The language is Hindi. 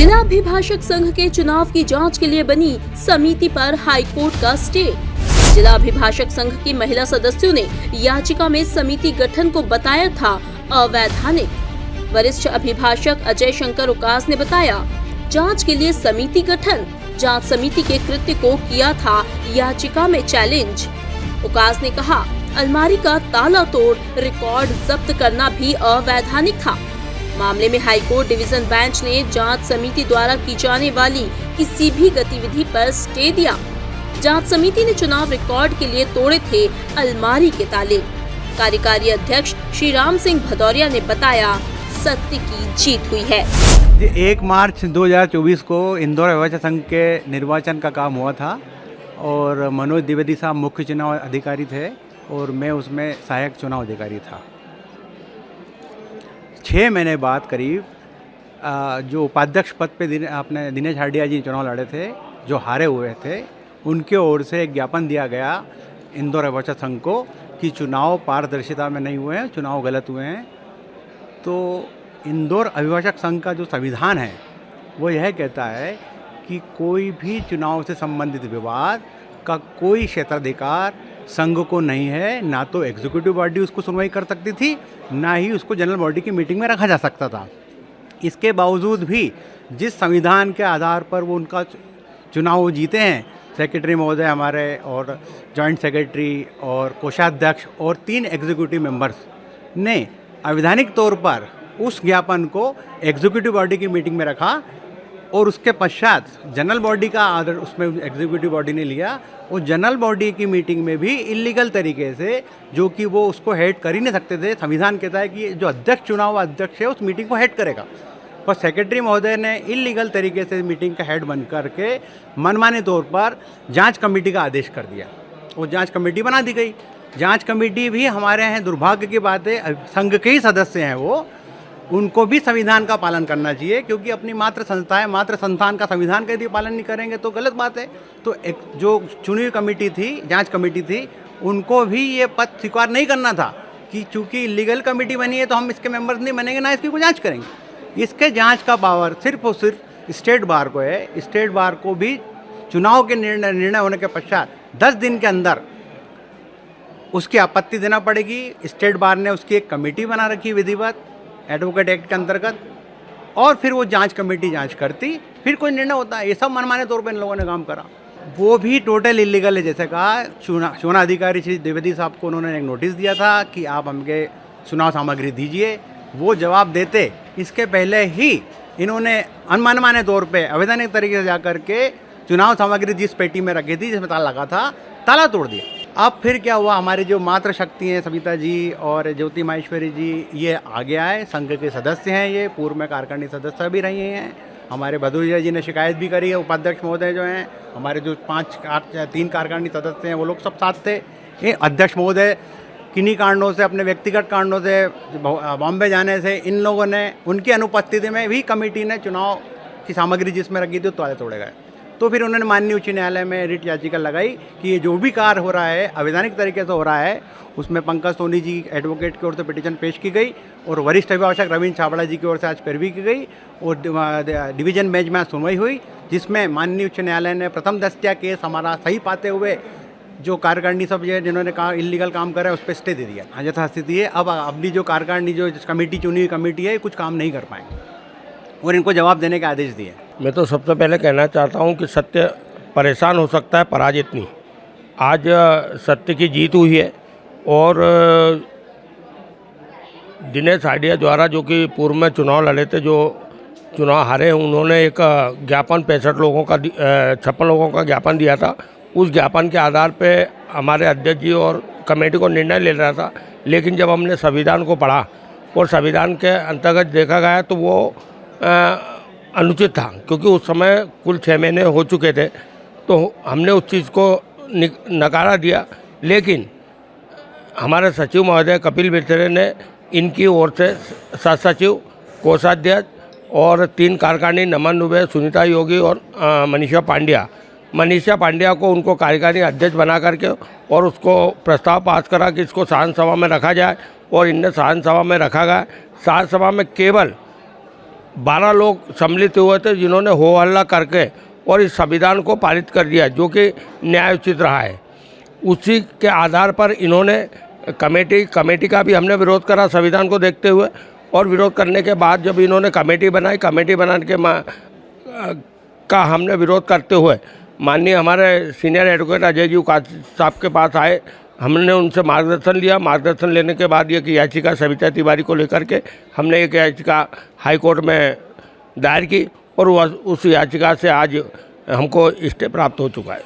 जिला अभिभाषक संघ के चुनाव की जांच के लिए बनी समिति पर हाईकोर्ट का स्टे। जिला अभिभाषक संघ की महिला सदस्यों ने याचिका में समिति गठन को बताया था अवैधानिक। वरिष्ठ अभिभाषक अजय शंकर उकास ने बताया, जांच के लिए समिति गठन, जांच समिति के कृत्य को किया था याचिका में चैलेंज। उकास ने कहा, अलमारी का ताला तोड़ रिकॉर्ड जब्त करना भी अवैधानिक था। मामले में हाईकोर्ट डिवीजन बेंच ने जांच समिति द्वारा की जाने वाली किसी भी गतिविधि पर स्टे दिया। जांच समिति ने चुनाव रिकॉर्ड के लिए तोड़े थे अलमारी के ताले। कार्यकारी अध्यक्ष श्री राम सिंह भदौरिया ने बताया, सत्य की जीत हुई है। 1 मार्च 2024 को इंदौर अभिभाषक संघ के निर्वाचन का काम हुआ था और मनोज द्विवेदी साहब मुख्य चुनाव अधिकारी थे और मैं उसमें सहायक चुनाव अधिकारी था। 6 महीने बाद करीब जो उपाध्यक्ष पद पे अपने दिनेश हार्डिया जी चुनाव लड़े थे, जो हारे हुए थे, उनके ओर से एक ज्ञापन दिया गया इंदौर अभिभाषक संघ को कि चुनाव पारदर्शिता में नहीं हुए हैं, चुनाव गलत हुए हैं। तो इंदौर अभिभाषक संघ का जो संविधान है वो यह कहता है कि कोई भी चुनाव से संबंधित विवाद का कोई क्षेत्राधिकार संघ को नहीं है। ना तो एग्जीक्यूटिव बॉडी उसको सुनवाई कर सकती थी, ना ही उसको जनरल बॉडी की मीटिंग में रखा जा सकता था। इसके बावजूद भी जिस संविधान के आधार पर वो उनका चुनाव जीते हैं, सेक्रेटरी महोदय हमारे और जॉइंट सेक्रेटरी और कोषाध्यक्ष और 3 एग्जीक्यूटिव मेंबर्स ने अवैधानिक तौर पर उस ज्ञापन को एग्जीक्यूटिव बॉडी की मीटिंग में रखा और उसके पश्चात जनरल बॉडी का आर्डर उसमें एग्जीक्यूटिव बॉडी ने लिया और जनरल बॉडी की मीटिंग में भी इलीगल तरीके से, जो कि वो उसको हेड कर ही नहीं सकते थे। संविधान कहता है कि जो अध्यक्ष चुनाव अध्यक्ष है उस मीटिंग को हेड करेगा, पर सेक्रेटरी महोदय ने इलीगल तरीके से मीटिंग का हेड बन करके मनमाने तौर पर जांच कमेटी का आदेश कर दिया और जांच कमेटी बना दी गई। जांच कमेटी भी हमारे यहाँ दुर्भाग्य की बात है, संघ के ही सदस्य हैं वो, उनको भी संविधान का पालन करना चाहिए, क्योंकि अपनी मात्र संस्था है, मात्र संस्थान का संविधान का यदि पालन नहीं करेंगे तो गलत बात है। तो एक जो चुनी हुई कमेटी थी, जांच कमेटी थी, उनको भी ये पद स्वीकार नहीं करना था कि चूंकि लीगल कमेटी बनी है तो हम इसके मेंबर्स नहीं बनेंगे, ना इसकी कोई जांच करेंगे। इसके जांच का पावर सिर्फ और सिर्फ स्टेट बार को है। स्टेट बार को भी चुनाव के निर्णय होने के पश्चात 10 दिन के अंदर उसकी आपत्ति देना पड़ेगी। स्टेट बार ने उसकी एक कमेटी बना रखी विधिवत एडवोकेट एक्ट के अंतर्गत, और फिर वो जांच कमेटी जांच करती, फिर कोई निर्णय होता है। ये सब मनमाने तौर पे इन लोगों ने काम करा, वो भी टोटल इलीगल है। जैसे कहा, चुनाव अधिकारी श्री द्विवेदी साहब को उन्होंने एक नोटिस दिया था कि आप हमके चुनाव सामग्री दीजिए, वो जवाब देते इसके पहले ही इन्होंने मनमाने तौर पे अवैधानिक तरीके से जाकर के चुनाव सामग्री जिस पेटी में रखी थी, जिसमें ताला लगा था, ताला तोड़ दिया। अब फिर क्या हुआ, हमारे जो मातृशक्ति हैं सविता जी और ज्योति माहेश्वरी जी, ये आगे आए, संघ के सदस्य हैं, ये पूर्व में कार्यकारिणी सदस्य भी रही हैं। हमारे भदौरिया जी ने शिकायत भी करी है, उपाध्यक्ष महोदय जो हैं, हमारे जो 3 कार्यकारिणी सदस्य हैं वो लोग सब साथ थे। ये अध्यक्ष महोदय किन्हीं कारणों से, अपने व्यक्तिगत कारणों से, बॉम्बे जाने से, इन लोगों ने, उनकी अनुपस्थिति में भी कमेटी ने चुनाव की सामग्री जिसमें रखी थी ताले तोड़े गए। तो फिर उन्होंने माननीय उच्च न्यायालय में रिट याचिका लगाई कि ये जो भी कार्य हो रहा है अवैधानिक तरीके से हो रहा है। उसमें पंकज सोनी जी एडवोकेट की ओर से पिटीशन पेश की गई और वरिष्ठ अभिभाषक रविंद्र छाबड़ा जी की ओर से आज पैरवी की गई और डिवीजन बेंच में सुनवाई हुई, जिसमें माननीय उच्च न्यायालय ने प्रथम दृष्टया केस हमारा सही पाते हुए जो कार्यकारिणी सब जिन्होंने कहा इलीगल काम कर रहा है उस पर स्टे दे दिया। यथास्थिति है। अब अपनी जो कार्यकारिणी जो कमेटी चुनी हुई कमेटी है, कुछ काम नहीं कर पाएंगे और इनको जवाब देने के आदेश दिए। मैं तो सबसे पहले कहना चाहता हूं कि सत्य परेशान हो सकता है, पराजित नहीं। आज सत्य की जीत हुई है और दिनेश हार्डिया द्वारा, जो कि पूर्व में चुनाव लड़े थे, जो चुनाव हारे, उन्होंने एक ज्ञापन 56 लोगों का 56 लोगों का ज्ञापन दिया था। उस ज्ञापन के आधार पे हमारे अध्यक्ष जी और कमेटी को निर्णय ले रहा था, लेकिन जब हमने संविधान को पढ़ा और संविधान के अंतर्गत देखा गया तो वो अनुचित था, क्योंकि उस समय कुल 6 महीने हो चुके थे। तो हमने उस चीज़ को नकारा दिया, लेकिन हमारे सचिव महोदय कपिल बिरथरे ने इनकी ओर से सह सचिव, कोषाध्यक्ष और 3 कार्यकारिणी नमन दुबे, सुनीता योगी और मनीषा पांड्या को उनको कार्यकारिणी अध्यक्ष बना करके और उसको प्रस्ताव पास करा कि इसको शासन सभा में रखा जाए और इनने शासन सभा में रखा गया। शासन सभा में केवल 12 लोग सम्मिलित हुए थे जिन्होंने हो हल्ला करके और इस संविधान को पारित कर दिया, जो कि न्यायोचित रहा है। उसी के आधार पर इन्होंने कमेटी का भी हमने विरोध करा संविधान को देखते हुए, और विरोध करने के बाद जब इन्होंने कमेटी बनाई, कमेटी बनाने के का हमने विरोध करते हुए माननीय हमारे सीनियर एडवोकेट अजय जी साहब के पास आए। हमने उनसे मार्गदर्शन लिया। मार्गदर्शन लेने के बाद एक याचिका सविता तिवारी को लेकर के हमने एक याचिका हाई कोर्ट में दायर की, और उस याचिका से आज हमको स्टे प्राप्त हो चुका है।